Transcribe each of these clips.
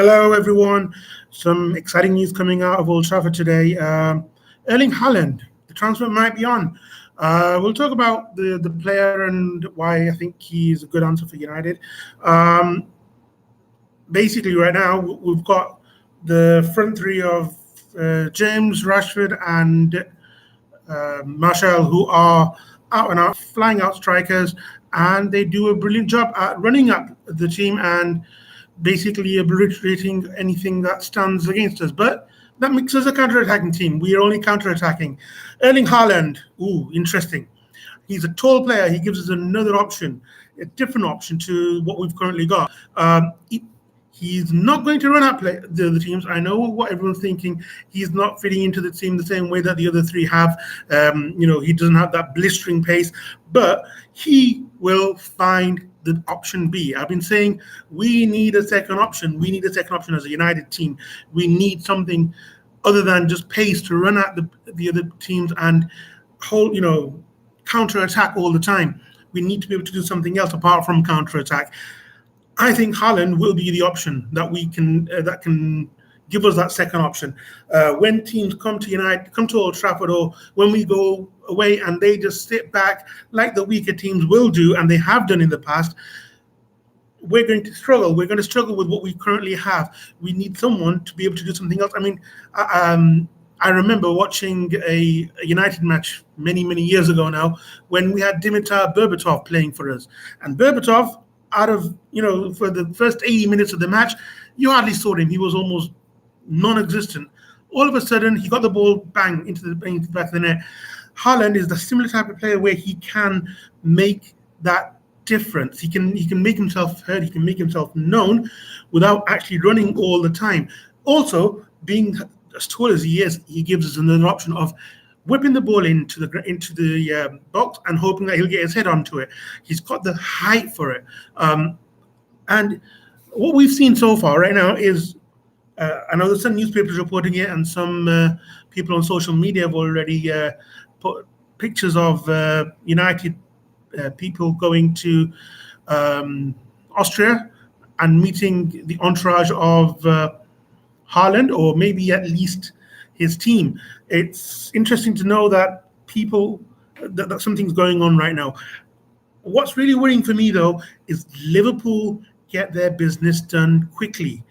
Hello, everyone. Some exciting news coming out of Old Trafford today. Erling Haaland, the transfer might be on. We'll talk about the player and why I think he's a good answer for United. Um, Basically, right now, we've got the front three of James, Rashford, and Marshall, who are out and out, flying out strikers, and they do a brilliant job at running up the team and basically obliterating anything that stands against us. But that makes us a counter-attacking team. We are only counter-attacking. Erling Haaland, ooh, interesting. He's a tall player. He gives us another option, a different option to what we've currently got. He's not going to run out the other teams. I know what everyone's thinking. He's not fitting into the team the same way that the other three have. He doesn't have that blistering pace, but he will find the option B. I've been saying we need a second option. We need a second option as a United team. We need something other than just pace to run at the other teams and hold, counter attack all the time. We need to be able to do something else apart from counter attack. I think Haaland will be the option that can give us that second option. When teams come to Old Trafford, or when we go away and they just sit back like the weaker teams will do, and they have done in the past, we're going to struggle. We're going to struggle with what we currently have. We need someone to be able to do something else. I mean, I remember watching a United match many, many years ago now when we had Dimitar Berbatov playing for us. And Berbatov, for the first 80 minutes of the match, you hardly saw him. He was almost non-existent. All of a sudden, he got the ball bang into the back of the net. Haaland is the similar type of player where he can make that difference. He can make himself heard. He can make himself known without actually running all the time. Also, being as tall as he is, he gives us another option of whipping the ball into the box and hoping that he'll get his head onto it. He's got the height for it. And what we've seen so far right now is, I know there's some newspapers reporting it, and some people on social media have already put pictures of United people going to Austria and meeting the entourage of Haaland, or maybe at least his team. It's interesting to know that that something's going on right now. What's really worrying for me, though, is Liverpool get their business done quickly.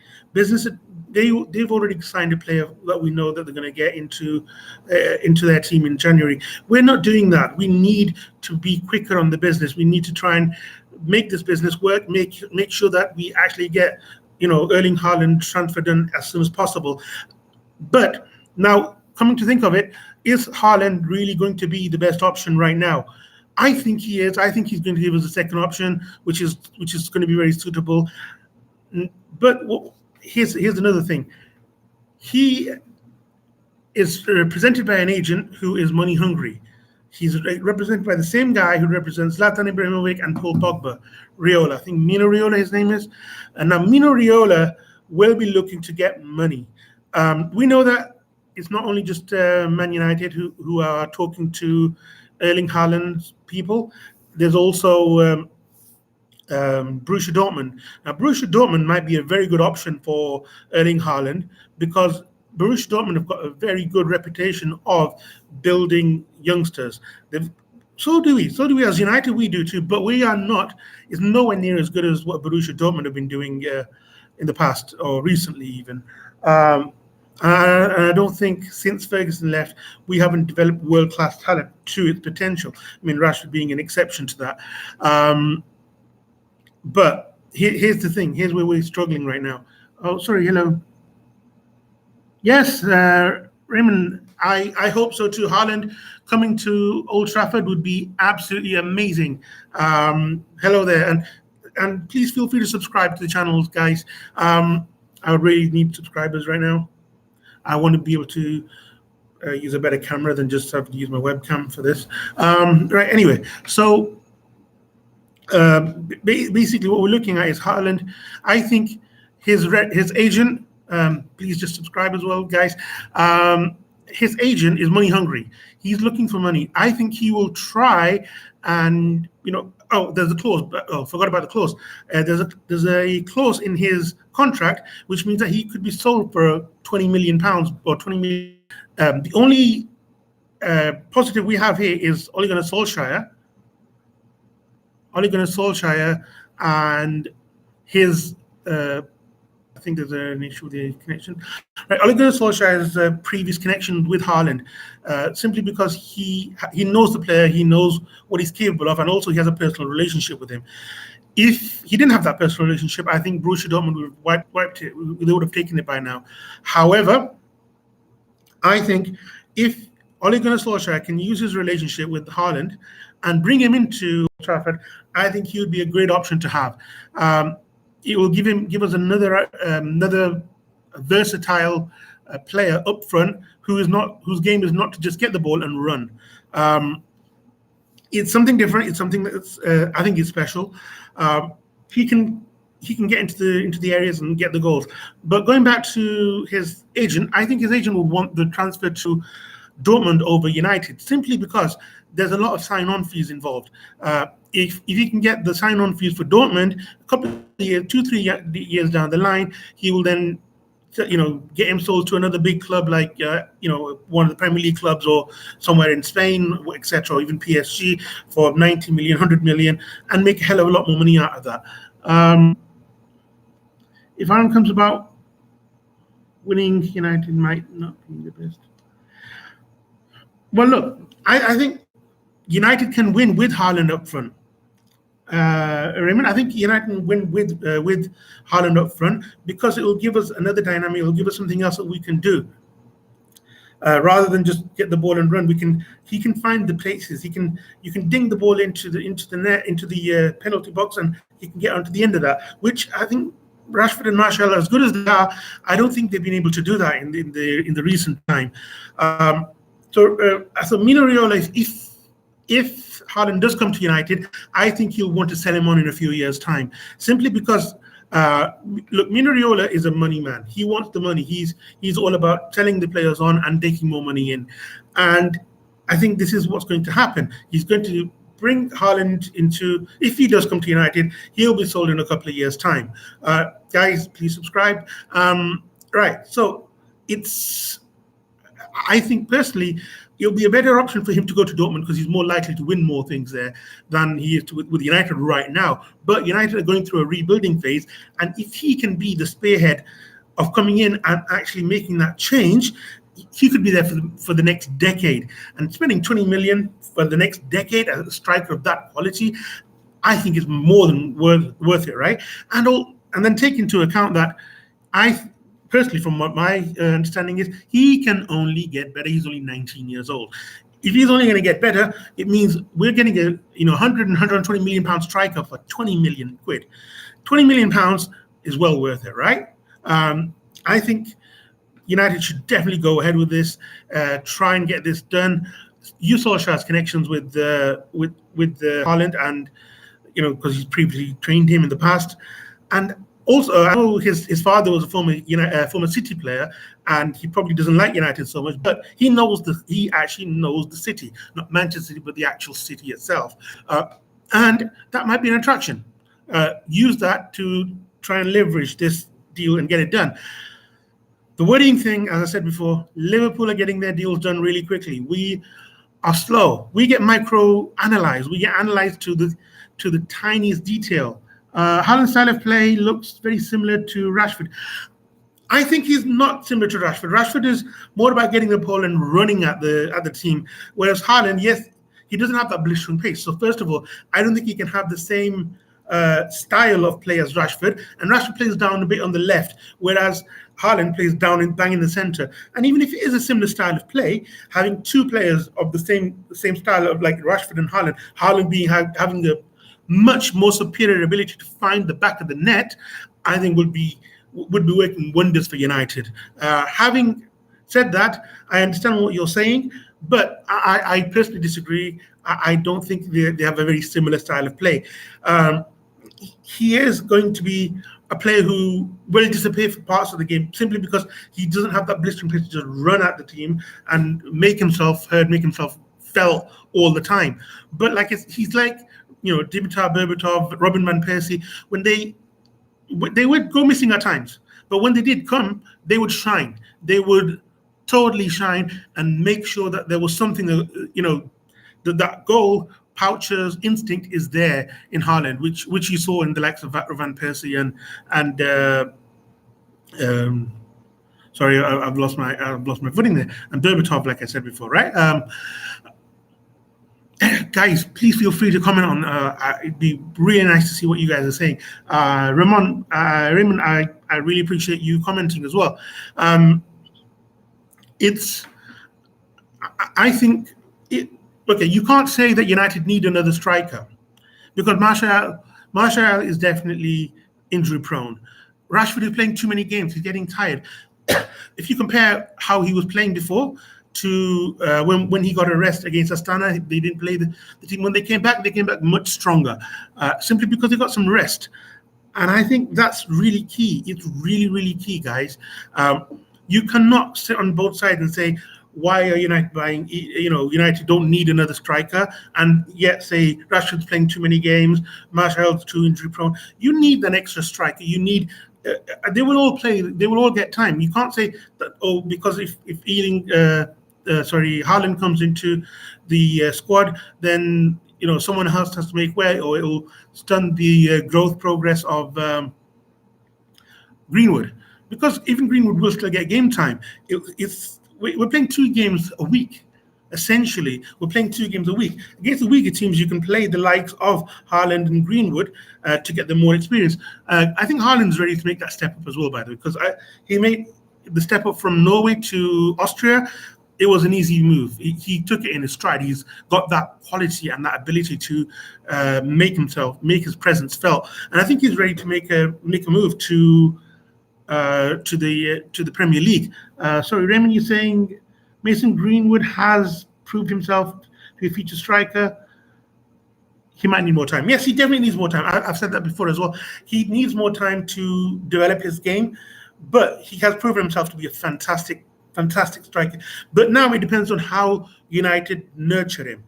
They've already signed a player that we know that they're going to get into their team in January. We're not doing that. We need to be quicker on the business. We need to try and make this business work. Make sure that we actually get Erling Haaland transferred done as soon as possible. But now, coming to think of it, is Haaland really going to be the best option right now? I think he is. I think he's going to give us a second option, which is going to be very suitable. But here's another thing. He is represented by an agent who is money hungry. He's represented by the same guy who represents Zlatan Ibrahimovic and Paul Pogba, Raiola. I think Mino Raiola, his name is. And now Mino Raiola will be looking to get money. We know that it's not only just Man United who are talking to Erling Haaland's people. There's also Borussia Dortmund. Now, Borussia Dortmund might be a very good option for Erling Haaland because Borussia Dortmund have got a very good reputation of building youngsters. So do we. So do we as United. We do too. But we are not. It's nowhere near as good as what Borussia Dortmund have been doing in the past or recently even. And I don't think since Ferguson left, we haven't developed world-class talent to its potential. I mean, Rashford being an exception to that. But here's the thing. Here's where we're struggling right now. Oh, sorry. Hello. Yes, Raymond, I hope so too. Haaland coming to Old Trafford would be absolutely amazing. Hello there. And please feel free to subscribe to the channels, guys. I really need subscribers right now. I want to be able to use a better camera than just have to use my webcam for this. Right. Anyway, so basically what we're looking at is Haaland. I think his agent, please just subscribe as well, guys. His agent is money hungry. He's looking for money. I think he will try and, Oh, there's a clause. Oh, forgot about the clause. There's a clause in his contract which means that he could be sold for £20 million or 20 million. The only positive we have here is Ole Gunnar Solskjaer, and his. I think there's an issue with the connection. Right, Ole Gunnar Solskjaer's previous connection with Haaland, simply because he knows the player, he knows what he's capable of, and also he has a personal relationship with him. If he didn't have that personal relationship, I think Borussia Dortmund would have wiped it. They would have taken it by now. However, I think if Ole Gunnar Solskjaer can use his relationship with Haaland and bring him into Trafford, I think he would be a great option to have. It will give us another versatile player up front whose game is not to just get the ball and run. It's something different. It's something that's I think is special. He can get into the areas and get the goals. But going back to his agent, I think his agent would want the transfer to Dortmund over United, simply because there's a lot of sign-on fees involved. If he can get the sign-on fees for Dortmund, a couple of years, 2-3 years down the line, he will then, get him sold to another big club like, one of the Premier League clubs or somewhere in Spain, etc., or even PSG for 90 million, 100 million, and make a hell of a lot more money out of that. If Aaron comes about, winning United might not be the best. Well, look, I think United can win with Haaland up front. Raymond, I think United can win with Haaland up front because it will give us another dynamic. It will give us something else that we can do. Rather than just get the ball and run, he can find the places. You can ding the ball into the net, into the penalty box, and he can get onto the end of that. Which I think Rashford and Martial, as good as they are, I don't think they've been able to do that in the recent time. So Mino Raiola, if Haaland does come to United, I think he'll want to sell him on in a few years' time, simply because look, Mino Raiola is a money man. He wants the money. He's all about selling the players on and taking more money in, and I think this is what's going to happen. He's going to bring Haaland into. If he does come to United, he'll be sold in a couple of years' time. Guys, please subscribe. Right, so I think personally, it'll be a better option for him to go to Dortmund because he's more likely to win more things there than he is with United right now. But United are going through a rebuilding phase, and if he can be the spearhead of coming in and actually making that change, he could be there for the next decade. And spending 20 million for the next decade as a striker of that quality, I think is more than worth it, right? And then take into account that personally, from what my understanding is, he can only get better. He's only 19 years old. If he's only going to get better, it means we're getting a 100 and 120 million pound striker for 20 million quid. 20 million pounds is well worth it, right? I think United should definitely go ahead with this. Try and get this done. Use Solskjaer's connections with Haaland, and because he's previously trained him in the past, and also, I know his father was a former City player, and he probably doesn't like United so much, but he actually knows the city, not Manchester City, but the actual city itself. And that might be an attraction. Use that to try and leverage this deal and get it done. The worrying thing, as I said before, Liverpool are getting their deals done really quickly. We are slow. We get micro-analyzed. We get analyzed to the tiniest detail. Haaland's style of play looks very similar to Rashford. I think he's not similar to Rashford. Rashford is more about getting the ball and running at the team, whereas Haaland, yes, he doesn't have that blistering pace. So first of all, I don't think he can have the same style of play as Rashford. And Rashford plays down a bit on the left, whereas Haaland plays down and bang in the center. And even if it is a similar style of play, having two players of the same style of like Rashford and Haaland having a much more superior ability to find the back of the net, I think would be working wonders for United. Having said that, I understand what you're saying, but I personally disagree. I don't think they have a very similar style of play. He is going to be a player who will disappear for parts of the game simply because he doesn't have that blistering pace to just run at the team and make himself heard, make himself felt all the time. But he's like Dimitar Berbatov, Robin van Persie, when they would go missing at times, but when they did come, they would shine. They would totally shine and make sure that there was something, that goal poucher's instinct is there in Haaland, which you saw in the likes of Van Persie and sorry, I've lost my footing there, and Berbatov, like I said before, right? Guys, please feel free to comment on. It'd be really nice to see what you guys are saying. Raymond, I really appreciate you commenting as well. I think okay. You can't say that United need another striker because Martial is definitely injury prone. Rashford is playing too many games. He's getting tired. If you compare how he was playing before to when he got a rest against Astana, they didn't play the team. When they came back much stronger, simply because they got some rest. And I think that's really key. It's really, really key, guys. You cannot sit on both sides and say, why are United buying? United don't need another striker, and yet say Rashford's playing too many games, Martial's too injury prone. You need an extra striker. You need. They will all play. They will all get time. You can't say that. Because if Haaland comes into the squad, then someone else has to make way, or it will stun the growth progress of Greenwood. Because even Greenwood will still get game time. We're playing 2 games a week. Essentially, we're playing 2 games a week. Against the weaker teams, you can play the likes of Haaland and Greenwood to get them more experience. I think Haaland's ready to make that step up as well, by the way, because he made the step up from Norway to Austria. It was an easy move. He took it in his stride. He's got that quality and that ability to make his presence felt. And I think he's ready to make a move to the Premier League. Sorry, Raymond, you're saying Mason Greenwood has proved himself to be a feature striker. He might need more time. Yes, he definitely needs more time. I've said that before as well. He needs more time to develop his game, but he has proven himself to be a fantastic striker. But now it depends on how United nurture him.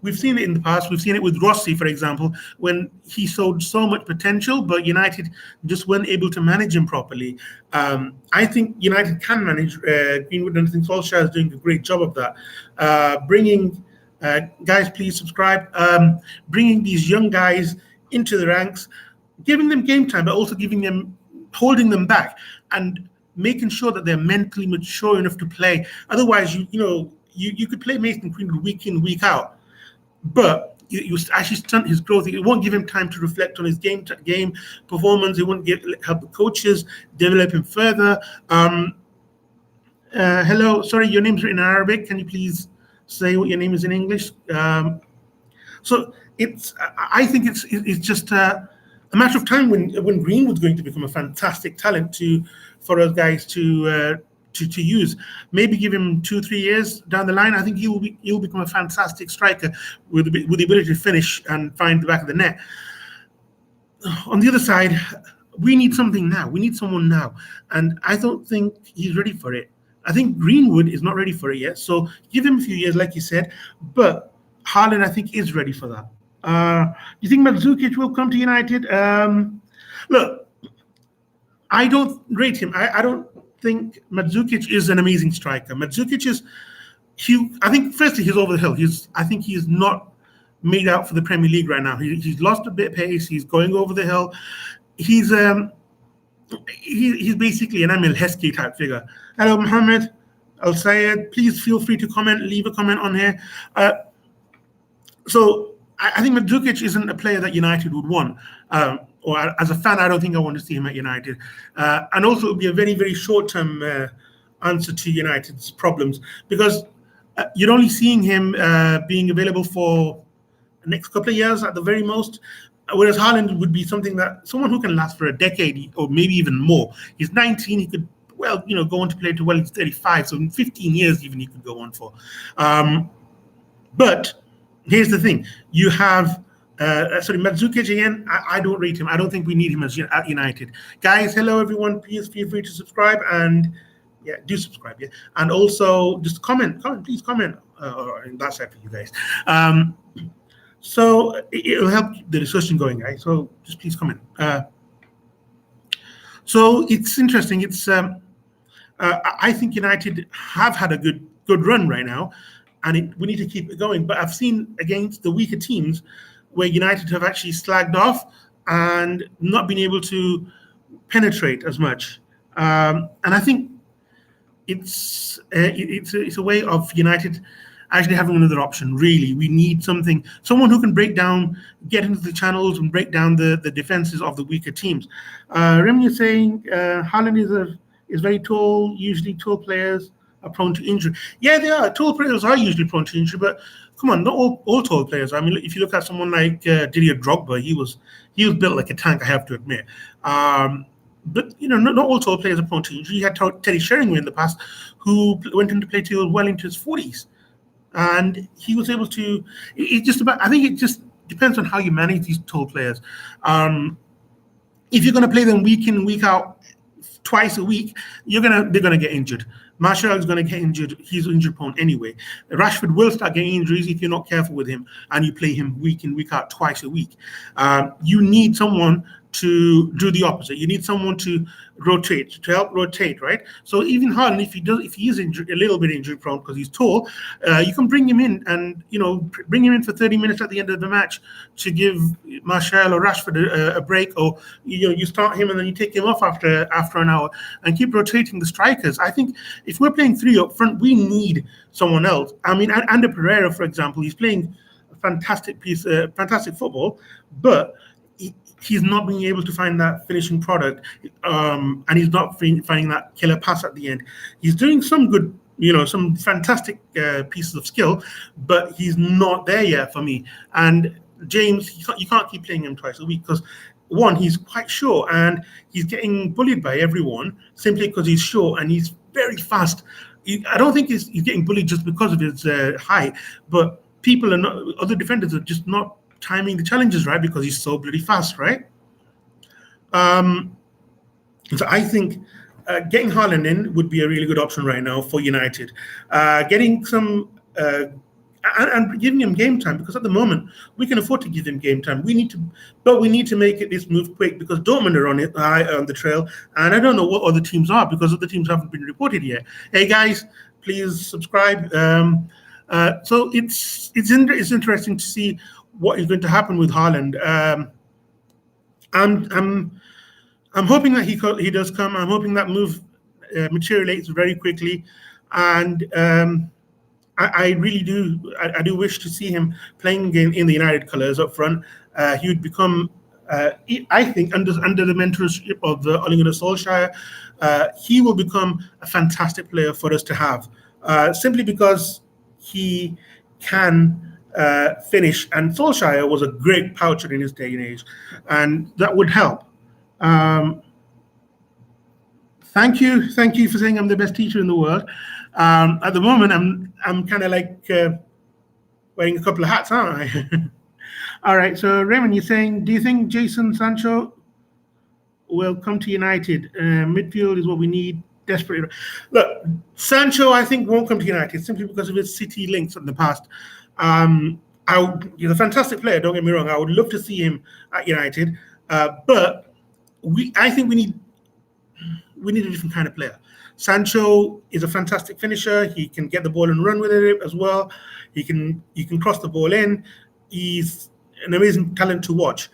We've seen it in the past. We've seen it with Rossi, for example, when he showed so much potential, but United just weren't able to manage him properly. I think United can manage Greenwood, and I think Solskjaer is doing a great job of that. Guys, please subscribe. Bringing these young guys into the ranks, giving them game time, but also holding them back, and making sure that they're mentally mature enough to play. Otherwise, you could play Mason Greenwood week in, week out, but you actually stunt his growth. It won't give him time to reflect on his game performance. It won't help the coaches develop him further. Hello, sorry, your name's written in Arabic. Can you please say what your name is in English? So I think it's just a matter of time when Greenwood's going to become a fantastic talent for us guys to use. Maybe give him 2-3 years down the line. I think he'll become a fantastic striker with the ability to finish and find the back of the net. On the other side, we need something now. We need someone now, and I don't think he's ready for it. I think Greenwood is not ready for it yet. So give him a few years, like you said. But Haaland, I think, is ready for that. You think Mandzukic will come to United? Look, I don't rate him. I don't think Mandzukic is an amazing striker. Mandzukic is, I think, firstly, he's over the hill. I think he's not made out for the Premier League right now. He's lost a bit of pace. He's going over the hill. He's basically an Emil Heskey type figure. Hello, Mohammed Al Sayed. Please feel free to leave a comment on here. So I think Mandzukic isn't a player that United would want. Or as a fan, I don't think I want to see him at United. And also, it would be a very, very short-term answer to United's problems, because you're only seeing him being available for the next couple of years at the very most. Whereas Haaland would be someone who can last for a decade or maybe even more. He's 19. He could, go on to play till he's 35. So in 15 years, even he could go on for. But here's the thing: you have. Mandzukic again. I don't rate him. I don't think we need him at United. Guys, hello everyone. Please feel free to subscribe, and do subscribe. Yeah, and also just comment. Please comment. On that side for you guys. So it'll help the discussion going, guys. So just please comment. So it's interesting. I think United have had a good run right now, and we need to keep it going. But I've seen against the weaker teams where United have actually slagged off and not been able to penetrate as much. And I think it's a way of United actually having another option. Really, we need someone who can get into the channels and break down the defenses of the weaker teams. Remy is saying Haaland is very tall. Usually, tall players are prone to injury. Yeah, they are. Tall players are usually prone to injury, but come on, not all tall players. I mean, if you look at someone like Didier Drogba, he was built like a tank. I have to admit. But not all tall players are prone to injury. You had Teddy Sheringham in the past, who went into play till well into his 40s, and he was able to. I think it just depends on how you manage these tall players. If you're going to play them week in, week out, twice a week, they're gonna get injured. Martial is going to get injured. He's injury prone anyway. Rashford will start getting injuries if you're not careful with him and you play him week in, week out, twice a week. You need someone to do the opposite. You need someone to help rotate, right? So even Haaland, if he is a little bit injury prone because he's tall, you can bring him in and bring him in for 30 minutes at the end of the match to give Martial or Rashford a break, or you start him and then you take him off after an hour and keep rotating the strikers. I think if we're playing three up front, we need someone else. I mean, Ander Pereira, for example, he's playing a fantastic football, but he's not being able to find that finishing product, and he's not finding that killer pass at the end. He's doing some good, some fantastic pieces of skill, but he's not there yet for me. And James, you can't keep playing him twice a week because, one, he's quite short and he's getting bullied by everyone simply because he's short and he's very fast. I don't think he's getting bullied just because of his height, but other defenders are just not timing the challenges right because he's so bloody fast, right? So I think getting Haaland in would be a really good option right now for United. Getting some and giving him game time, because at the moment we can afford to give him game time. We need to make this move quick because Dortmund are on the trail, and I don't know what other teams are because other teams haven't been reported yet. Hey guys, please subscribe. So it's interesting to see what is going to happen with Haaland. I'm hoping that he does come. I'm hoping that move materializes very quickly, and I really do. I do wish to see him playing in the United colours up front. He would become, I think, under the mentorship of Ole Gunnar Solskjaer, he will become a fantastic player for us to have, simply because he can finish, and Solskjaer was a great poacher in his day and age, and that would help. Thank you for saying I'm the best teacher in the world. At the moment, I'm kind of like wearing a couple of hats, aren't I? All right. So Raymond, you're saying, do you think Jadon Sancho will come to United? Midfield is what we need desperately. Look, Sancho, I think, won't come to United simply because of his City links in the past. He's a fantastic player. Don't get me wrong. I would love to see him at United, but I think we need a different kind of player. Sancho is a fantastic finisher. He can get the ball and run with it as well. He can cross the ball in. He's an amazing talent to watch,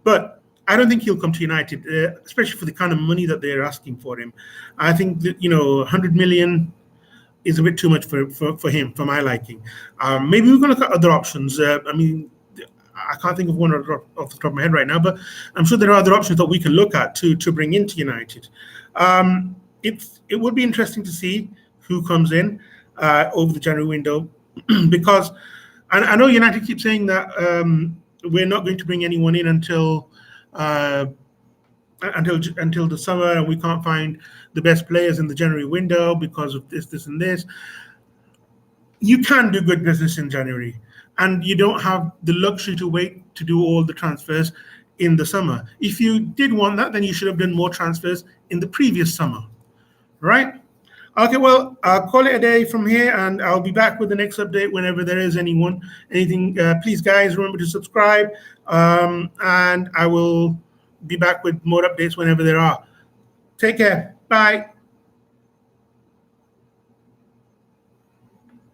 but I don't think he'll come to United, especially for the kind of money that they're asking for him. I think that 100 million is a bit too much for him, for my liking. Maybe we're going to look at other options. I can't think of one off the top of my head right now, but I'm sure there are other options that we can look at to bring into United. It would be interesting to see who comes in over the January window, because I know United keep saying that we're not going to bring anyone in until the summer, and we can't find the best players in the January window because of this, and this. You can do good business in January, and you don't have the luxury to wait to do all the transfers in the summer. If you did want that, then you should have done more transfers in the previous summer, right? Okay, well, I'll call it a day from here, and I'll be back with the next update whenever there is anything. Please, guys, remember to subscribe, and I will be back with more updates whenever there are. Take care. Bye.